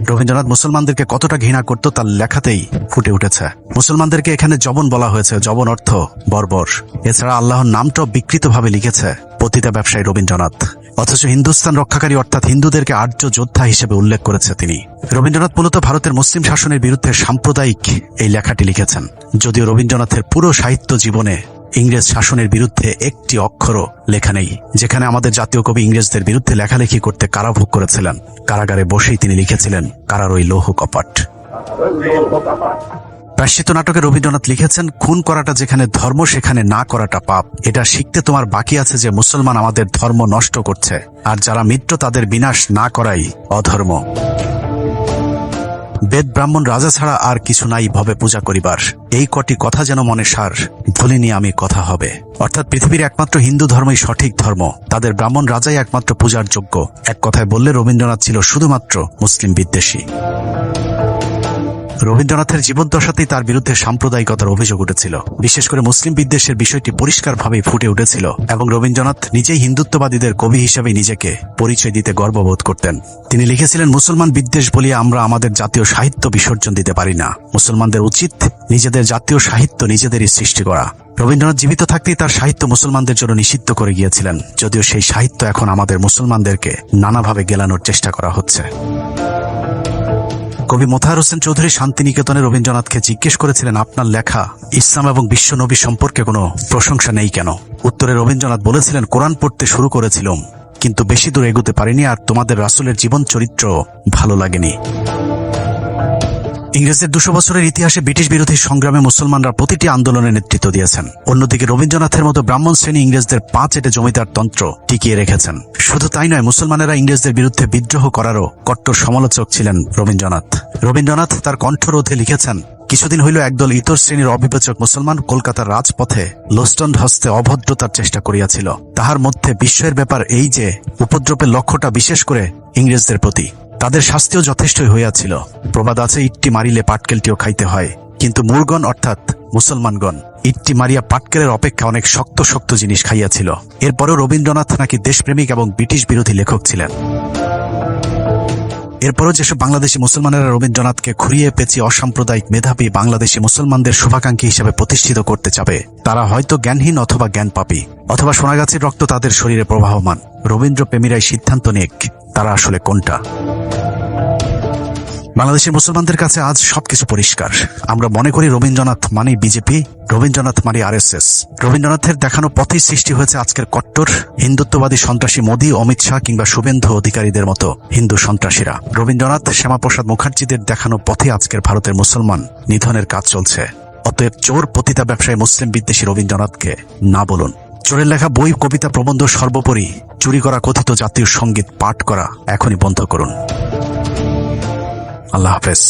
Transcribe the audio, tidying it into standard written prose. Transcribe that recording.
রবীন্দ্রনাথ মুসলমানদেরকে কতটা ঘৃণা করত তার লেখাতেই ফুটে উঠেছে। মুসলমানদেরকে এখানে জবন বলা হয়েছে, জবন অর্থ বর্বর। এছাড়া আল্লাহর নামটাও বিকৃতভাবে লিখেছে পতিতা ব্যবসায়ী রবীন্দ্রনাথ। অথচ হিন্দুস্তান রক্ষাকারী অর্থাৎ হিন্দুদেরকে আর্য যোদ্ধা হিসেবে উল্লেখ করেছে তিনি। রবীন্দ্রনাথ মূলত ভারতের মুসলিম শাসনের বিরুদ্ধে সাম্প্রদায়িক এই লেখাটি লিখেছেন। যদিও রবীন্দ্রনাথের পুরো সাহিত্য জীবনে ইংরেজ শাসনের বিরুদ্ধে একটি অক্ষরও লেখা নেই। যেখানে আমাদের জাতীয় কবি ইংরেজদের বিরুদ্ধে লেখালেখি করতে কারাভোগ করেছিলেন, কারাগারে বসেই তিনি লিখেছিলেন কারার ওই লৌহ কপাট। প্রায়শ্চিত্ত নাটকে রবীন্দ্রনাথ লিখেছেন, খুন করাটা যেখানে ধর্ম সেখানে না করাটা পাপ। এটা শিখতে তোমার বাকি আছে যে মুসলমান আমাদের ধর্ম নষ্ট করছে, আর যারা মিত্র তাদের বিনাশ না করাই অধর্ম। বেদ ব্রাহ্মণ রাজা ছাড়া আর কিছু নাই ভবে পূজা করিবার, এই কটি কথা যেন মনে সার, ভুলিনি আমি কথা হবে। অর্থাৎ পৃথিবীর একমাত্র হিন্দু ধর্মই সঠিক ধর্ম, তাদের ব্রাহ্মণ রাজাই একমাত্র পূজার যোগ্য। এক কথায় বললে রবীন্দ্রনাথ ছিল শুধুমাত্র মুসলিম বিদ্বেষী। রবীন্দ্রনাথের জীবদ্দশাতেই তার বিরুদ্ধে সাম্প্রদায়িকতার অভিযোগ উঠেছিল। বিশেষ করে মুসলিম বিদ্বেষের বিষয়টি পরিষ্কারভাবেই ফুটে উঠেছিল এবং রবীন্দ্রনাথ নিজেই হিন্দুত্ববাদীদের কবি হিসেবে নিজেকে পরিচয় দিতে গর্ববোধ করতেন। তিনি লিখেছিলেন, মুসলমান বিদ্বেষ বলিয়া আমরা আমাদের জাতীয় সাহিত্য বিসর্জন দিতে পারি না। মুসলমানদের উচিত নিজেদের জাতীয় সাহিত্য নিজেদেরই সৃষ্টি করা। রবীন্দ্রনাথ জীবিত থাকতেই তার সাহিত্য মুসলমানদের জন্য নিষিদ্ধ করে গিয়েছিলেন, যদিও সেই সাহিত্য এখন আমাদের মুসলমানদেরকে নানাভাবে গেলানোর চেষ্টা করা হচ্ছে। কবি মোতাহার হোসেন চৌধুরী শান্তিনিকেতনে রবীন্দ্রনাথকে জিজ্ঞেস করেছিলেন, আপনার লেখা ইসলাম এবং বিশ্ব নবী সম্পর্কে কোনো প্রশংসা নেই কেন? উত্তরে রবীন্দ্রনাথ বলেছিলেন, কোরআন পড়তে শুরু করেছিলাম, কিন্তু বেশি দূর এগোতে পারিনি, আর তোমাদের রাসূলের জীবন চরিত্র ভালো লাগেনি। ইংরেজদের 200 বছরের ইতিহাসে ব্রিটিশ বিরোধী সংগ্রামে মুসলমানরা প্রতিটি আন্দোলনে নেতৃত্ব দিয়েছেন। অন্যদিকে রবীন্দ্রনাথের মতো ব্রাহ্মণ শ্রেণী ইংরেজদের পা চেটে জমিদার তন্ত্র টিকিয়ে রেখেছেন। শুধু তাই নয়, মুসলমানেরা ইংরেজদের বিরুদ্ধে বিদ্রোহ করারও কট্টর সমালোচক ছিলেন রবীন্দ্রনাথ। রবীন্দ্রনাথ তার কণ্ঠরোধে লিখেছেন, কিছুদিন হইল একদল ইতর শ্রেণীর অবিবেচক মুসলমান কলকাতার রাজপথে লোস্টন হস্তে অভদ্রতার চেষ্টা করিয়াছিল। তাহার মধ্যে বিস্ময়ের ব্যাপার এই যে উপদ্রবের লক্ষ্যটা বিশেষ করে ইংরেজদের প্রতি। তাদের শাস্তিও যথেষ্টই হইয়াছিল। প্রবাদ আছে, ইট্টি মারিলে পাটকেলটিও খাইতে হয়। কিন্তু মূলগণ অর্থাৎ মুসলমানগণ ইট্টি মারিয়া পাটকেলের অপেক্ষা অনেক শক্ত শক্ত জিনিস খাইয়াছিল। এরপরেও রবীন্দ্রনাথ নাকি দেশপ্রেমিক এবং ব্রিটিশ বিরোধী লেখক ছিলেন। এরপরও যেসব বাংলাদেশি মুসলমানেরা রবীন্দ্রনাথকে খুঁড়িয়ে পেঁচিয়ে অসাম্প্রদায়িক মেধাবী বাংলাদেশি মুসলমানদের শুভাকাঙ্ক্ষী হিসেবে প্রতিষ্ঠিত করতে চাবে, তারা হয়তো জ্ঞানহীন অথবা জ্ঞানপাপী, অথবা সোনাগাছির রক্ত তাদের শরীরে প্রবাহমান। রবীন্দ্র প্রেমীরাই সিদ্ধান্ত নিক তারা আসলে কোনটা। বাংলাদেশের মুসলমানদের কাছে আজ সবকিছু পরিষ্কার। আমরা মনে করি রবীন্দ্রনাথ মানেই বিজেপি, রবীন্দ্রনাথ মানে RSS। রবীন্দ্রনাথের দেখানো পথেই সৃষ্টি হয়েছে আজকের কট্টর হিন্দুত্ববাদী সন্ত্রাসী মোদী, অমিত শাহ কিংবা শুভেন্দু অধিকারীদের মতো হিন্দু সন্ত্রাসীরা। রবীন্দ্রনাথ, শ্যামাপ্রসাদ মুখার্জিদের দেখানো পথে আজকের ভারতের মুসলমান নিধনের কাজ চলছে। অতএব চোর পতিতা ব্যবসায়ী মুসলিম বিদ্বেষী রবীন্দ্রনাথকে না বলুন। চোরের লেখা বই, কবিতা, প্রবন্ধ, সর্বোপরি চুরি করা কথিত জাতীয় সঙ্গীত পাঠ করা এখনই বন্ধ করুন। আল্লাহ হাফেজ।